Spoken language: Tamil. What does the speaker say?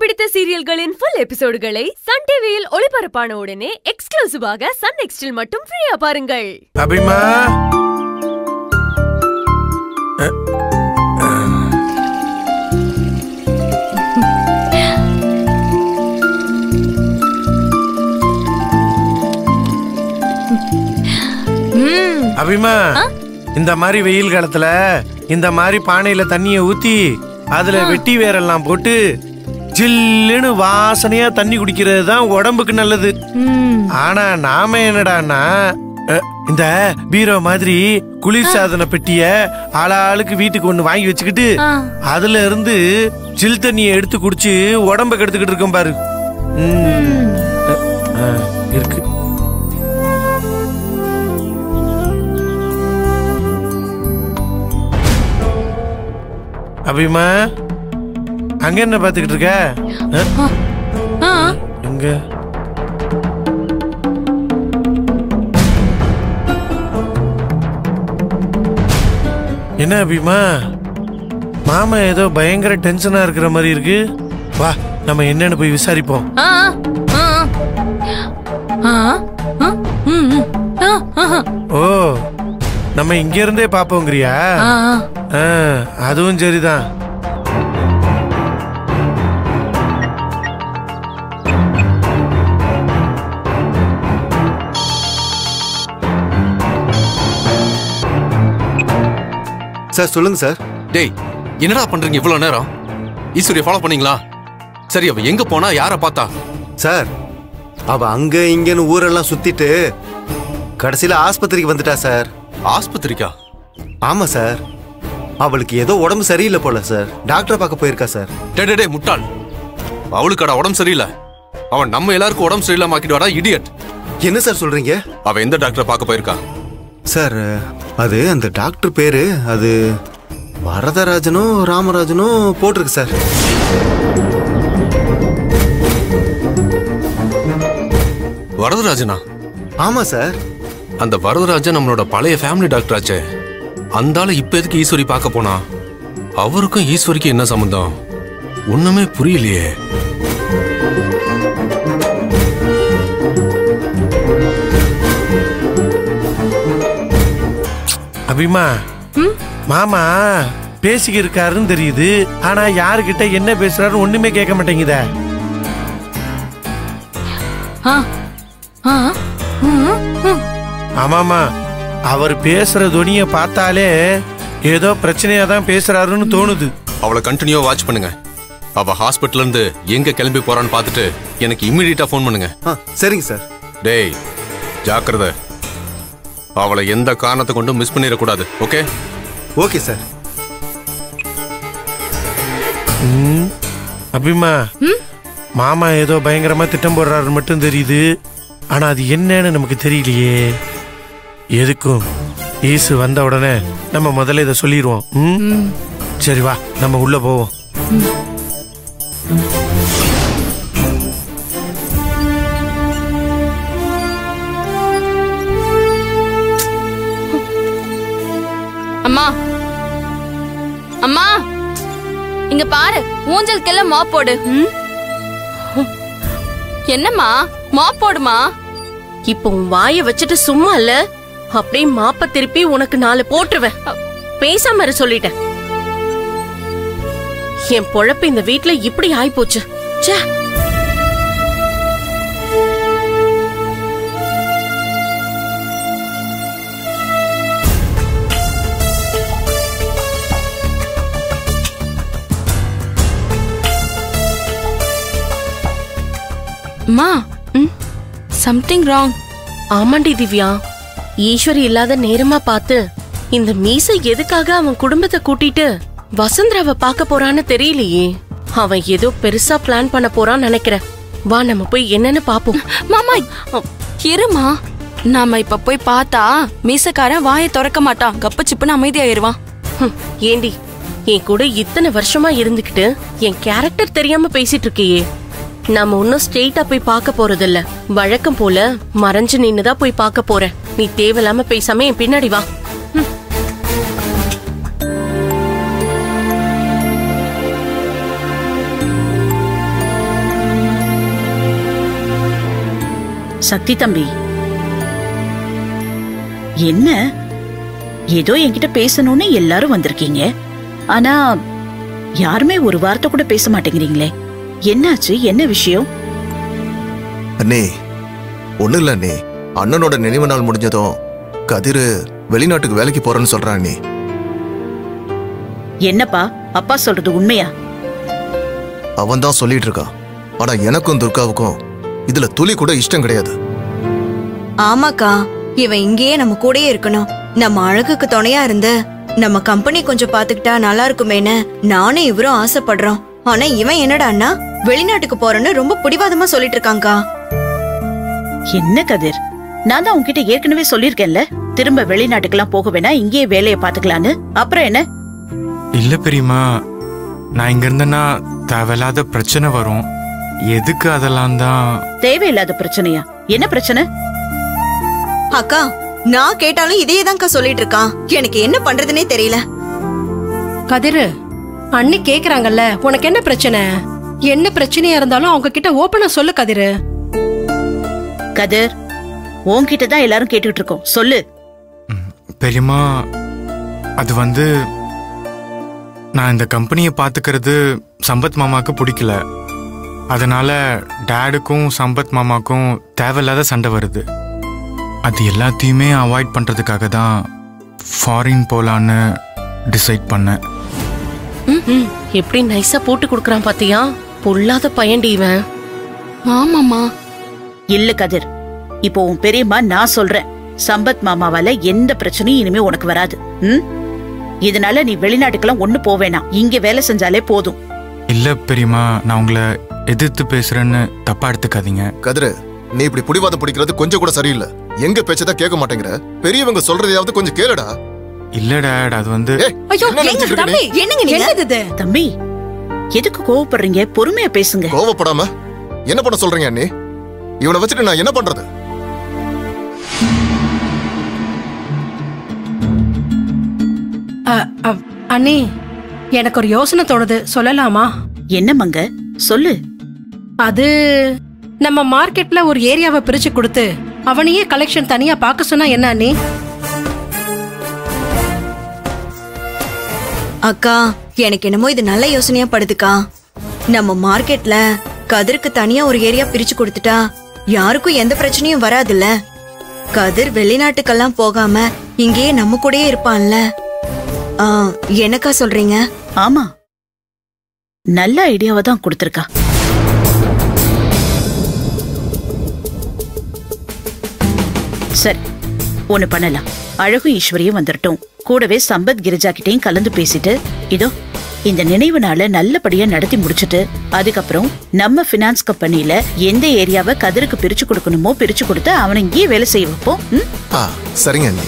பிடித்த சீரியல்களின் full எபிசோடுகளை சன் டிவியில் ஒளிபரப்பான உடனே எக்ஸ்க்ளூசிவாக சன் நெக்ஸ்டில் மட்டும் ஃப்ரீயா பாருங்கள். அபிமா அபிமா இந்த மாதிரி வெயில் காலத்துல இந்த மாதிரி பானையில தண்ணிய ஊத்தி அதுல வெட்டி வேரெல்லாம் போட்டு ஜில்லுன்னு வாசனையா தண்ணி குடிக்கிறது தான் உடம்புக்கு நல்லது. ஆனா நாம என்னடான்னா இந்த பீரோ மாதிரி குளிர் சாதன பெட்டிய ஆளாளுக்கு வீட்டுக்கு ஒண்ணு வாங்கி வச்சுக்கிட்டு அதுல இருந்து ஜில் தண்ணிய எடுத்து குடிச்சு உடம்ப கெடுத்துக்கிட்டு இருக்கோம் பாரு. இருக்கு அபிமா, அங்க என்ன பாத்துக்கிட்டு இருக்க? எங்க என்ன அபிமா, மாமா ஏதோ பயங்கர டென்ஷனா இருக்கிற மாதிரி இருக்கு. வா நம்ம என்னன்னு போய் விசாரிப்போம். ஓ, நம்ம இங்க இருந்தே பாப்போங்கிறியா? அதுவும் சரிதான். சார் சொல்லுங்க சார். டேய், என்னடா பண்றீங்க இவ்வளவு நேரம்? ஈஸ்வரியை ஃபாலோ பண்ணீங்களா? சரி, அவ எங்க போனா, யார பார்த்தா? சார், அவ அங்க இங்கன்னு ஊரெல்லாம் சுத்திட்டு கடைசியில ஆஸ்பத்திரிக்கு வந்துட்டா சார். ஆஸ்பத்திரிக்கா? ஆமா சார், அவளுக்கு ஏதோ உடம்பு சரியில்லை போல சார். டாக்டரை பார்க்க போயிருக்கா சார். டே முட்டாள், அவளுக்காடா உடம்பு சரியில்லை? அவன் நம்ம எல்லாருக்கும் உடம்பு சரியில்லாம ஆக்கிடுவாடா, இடியட். என்ன சார் சொல்றீங்க? அவ எந்த டாக்டரை பார்க்க போயிருக்கா? சார், அது அந்த டாக்டர் பேரு அது வரதராஜனும் ராமராஜனும் போட்டிருக்கு சார். வரதராஜனா? ஆமா சார். அந்த வரதராஜன் நம்மளோட பழைய ஃபேமிலி டாக்டர் ஆச்சே. அந்த ஆளு இப்ப எதுக்கு ஈஸ்வரி பார்க்க போனா? அவருக்கும் ஈஸ்வரிக்கும் என்ன சம்பந்தம்? ஒண்ணுமே புரியலையே. அபிமா, மாமா பேசிக்க இருக்காருன்னு தெரியுது. ஆனா யாருகிட்ட என்ன பேசுறாரு ஒண்ணுமே கேட்க மாட்டேங்குத. ஆமாமா, அவர் பேசுற துணிய பார்த்தாலே ஏதோ பிரச்சனையா தான் பேசுறாருன்னு தோணுது. அவளை கண்டினியூவா வாட்ச் பண்ணுங்க. அவ ஹாஸ்பிட்டல்ல இருந்து எங்க கிளம்பி போறான்னு பார்த்துட்டு எனக்கு இம்மிடியட்டா ஃபோன் பண்ணுங்க. சரிங்க சார். டேய், ஜாக்கிரதை. அவளை எந்த காரணத்தை கொண்டும் மிஸ் பண்ணிடக்கூடாது. ஓகே? Okay sir. அபிமா, மாமா ஏதோ பயங்கரமா திட்டம் போடுறாரு மட்டும் தெரியுது. ஆனா அது என்னன்னு நமக்கு தெரியலையே. எதுக்கும் ஈசு வந்த உடனே நம்ம முதல்ல இதை சொல்லிடுவோம். சரி வா, நம்ம உள்ள போவோம். அம்மா, அம்மா, இங்க பாரு, ஊஞ்சலுக்கெல்லாம் மாப் போடு. என்னம்மா, மாப் போடுமா? இப்போ உன் வாய வச்சுட்டு சும்மா இல்ல, அப்படியே மாப்ப திருப்பி உனக்கு 4 போட்டுருவேன். பேசாம இரு சொல்லிட்டேன். என் பொழப்பு இந்த வீட்டுல இப்படி ஆயிப்போச்சு. ச்சே. அம்மா, சம்திங் ராங். ஆமாண்டி திவ்யா, ஈஸ்வரி இல்லாத நேரமா பார்த்து இந்த மீசை எதுக்காக அவன் குடும்பத்தை கூட்டிட்டு வசுந்தராவை பார்க்க போறான்னு தெரியலையே. அவன் ஏதோ பெருசா பிளான் பண்ண போறான்னு நினைக்கிறேன். வா நம்ம போய் என்னன்னு பாப்போம். மாமா இருமா, நாம இப்ப போய் பார்த்தா மீசக்காரன் வாயை திறக்க மாட்டான், கப்பு சிப்புன்னு அமைதியாயிருவான். ஏண்டி, என் கூட இத்தனை வருஷமா இருந்துகிட்டு என் கேரக்டர் தெரியாம பேசிட்டு இருக்கியே. நாம ஒன்னும் ஸ்ட்ரெயிட்டா போய் பார்க்க போறதில்ல. வழக்கம் போல மறைஞ்சு நின்னுதான் போய் பார்க்க போறேன். நீ தேவையில்லாம பேசாம என் பின்னாடி வா. சக்தி தம்பி, என்ன ஏதோ என்கிட்ட பேசணும்னு எல்லாரும் வந்திருக்கீங்க, ஆனா யாருமே ஒரு வார்த்தை கூட பேச மாட்டேங்கிறீங்களே. என்னாச்சு? என்ன விஷயம்? அண்ணே, ஒண்ணு இல்ல அண்ணே. அண்ணனோட நினைவு நாள் முடிஞ்சதும் கதிர் வெளிநாட்டுக்கு வேலைக்கு போறேன்னு சொல்றான் அண்ணே. என்னப்பா, அப்பா சொல்றது உண்மையா? அவன் தான் சொல்லிட்டு இருக்கான். ஆனா எனக்கும் துர்காவுக்கும் இதுல துளி கூட இஷ்டம் கிடையாது. ஆமாக்கா, இவன் இங்கேயே நம்ம கூடயே இருக்கணும். நம்ம அழகுக்கு துணையா இருந்து நம்ம கம்பெனி கொஞ்சம் பாத்துக்கிட்டா நல்லா இருக்குமேன்னு நானும் இவரும் ஆசைப்படுறோம். ஆனா இவன் என்னடா அண்ணா வெளிநாட்டுக்கு போறேன்னு ரொம்ப பிடிவாதமா சொல்லிட்டு இருக்காங்கா. என்ன கதிர், நான் தான் உன்கிட்ட ஏற்கனவே சொல்லிருக்கேன்ல, திரும்ப வெளிநாட்டுக்கெல்லாம் போக வேணா, இங்கேயே வேலையை பாத்துக்கலான்னு. அப்புறம் என்ன? இல்ல பெரியமா, நான் இங்க இருந்தேன்னா தேவையில்லாத பிரச்சனை வரும். எதுக்கு அதெல்லாம் தான்? தேவையில்லாத பிரச்சனையா? என்ன பிரச்சனை? அக்கா, நான் கேட்டாலும் இதையேதான்க்கா சொல்லிட்டு இருக்கான். எனக்கு என்ன பண்றதுனே தெரியல. கதிரு, அண்ணி கேக்குறாங்கல்ல, உனக்கு என்ன பிரச்சனை? என்ன பிரச்சனையா இருந்தாலும் அவங்க கிட்ட ஓபனா சொல்லு கதிரு. கதிர், உன்கிட்ட தான் எல்லாரும் கேட்டுட்டு இருக்கோம், சொல்லு. பெரியமா, அது வந்து நான் இந்த கம்பெனியை பாத்துக்கிறது சம்பத் மாமாக்கு பிடிக்கல. அதனால டேடுக்கும் சம்பத் மாமாக்கும் தேவையில்லாத சண்டை வருது. அது எல்லாத்தையுமே அவாய்ட் பண்றதுக்காக தான் ஃபாரின் போலான்னு டிசைட் பண்ணேன். எப்படி நைஸா போட்டு கொடுக்கறான் பாத்தியா? பொல்லாத பையன்டி இவன். ஆமாமா. இல்ல கதிர், இப்போ உன் பெரியம்மா நான் சொல்றேன், சம்பத் மாமாவால எந்த பிரச்சனையும் இனிமே உனக்கு வராது. இதனால நீ வெளிநாட்டுக்கெல்லாம் ஒண்ணு போவேனா, இங்க வேலை செஞ்சாலே போதும். இல்ல பெரியமா, நான் உங்களை எதிர்த்து பேசுறேன்னு தப்பா எடுத்துக்காதீங்க. கதிர், நீ இப்படி புடிவாதம் பிடிக்கிறது கொஞ்சம் கூட சரியில்லை. எங்க பேச்சதான் கேட்க மாட்டேங்கிற. பெரியவங்க சொல்றதையாவது கொஞ்சம் கேளுடா. இல்ல டாட், அது வந்து தம்பி, எதுக்கு கோவப்படுறீங்க? பொறுமையா பேசுங்க. கோவப்படாம என்ன பண்ண சொல்றீங்க அண்ணே? இவனை வச்சுட்டு நான் என்ன பண்றது? அண்ணி, எனக்கு ஒரு யோசனை தோணுது, சொல்லலாமா? என்ன மங்க, சொல்லு. அது நம்ம மார்க்கெட்ல ஒரு ஏரியாவை பிரிச்சு கொடுத்து அவனையே கலெக்ஷன் தனியா பார்க்க சொன்னா என்ன அண்ணி? அக்கா, எனக்கு என்னமோ இது நல்ல யோசனையா படுதுக்கா. நம்ம மார்க்கெட்ல கதிருக்கு தனியா ஒரு ஏரியா பிரிச்சு கொடுத்துட்டா யாருக்கும் எந்த பிரச்சனையும் வராதுல்ல. கதிர் வெளிநாட்டுக்கெல்லாம் போகாம இங்கேயே நம்ம கூடயே இருப்பான்ல. என்னக்கா சொல்றீங்க? ஆமா, நல்ல ஐடியாவை தான் கொடுத்திருக்கா. சரி, ஒண்ணு பண்ணலாம். அழகும் ஈஸ்வரியும் வந்துட்டோம், கூடவே சம்பத் கிரிஜா கிட்டையும் கலந்து பேசிட்டு, இதோ இந்த நினைவு நாளை நல்லபடியா நடத்தி முடிச்சுட்டு, அதுக்கப்புறம் நம்ம பினான்ஸ் கம்பெனில எந்த ஏரியாவை கதிருக்கு பிரிச்சு கொடுக்கணுமோ பிரிச்சு கொடுத்து அவனை இங்கேயே வேலை செய்ய வைப்போம். சரிங்க அண்ணி.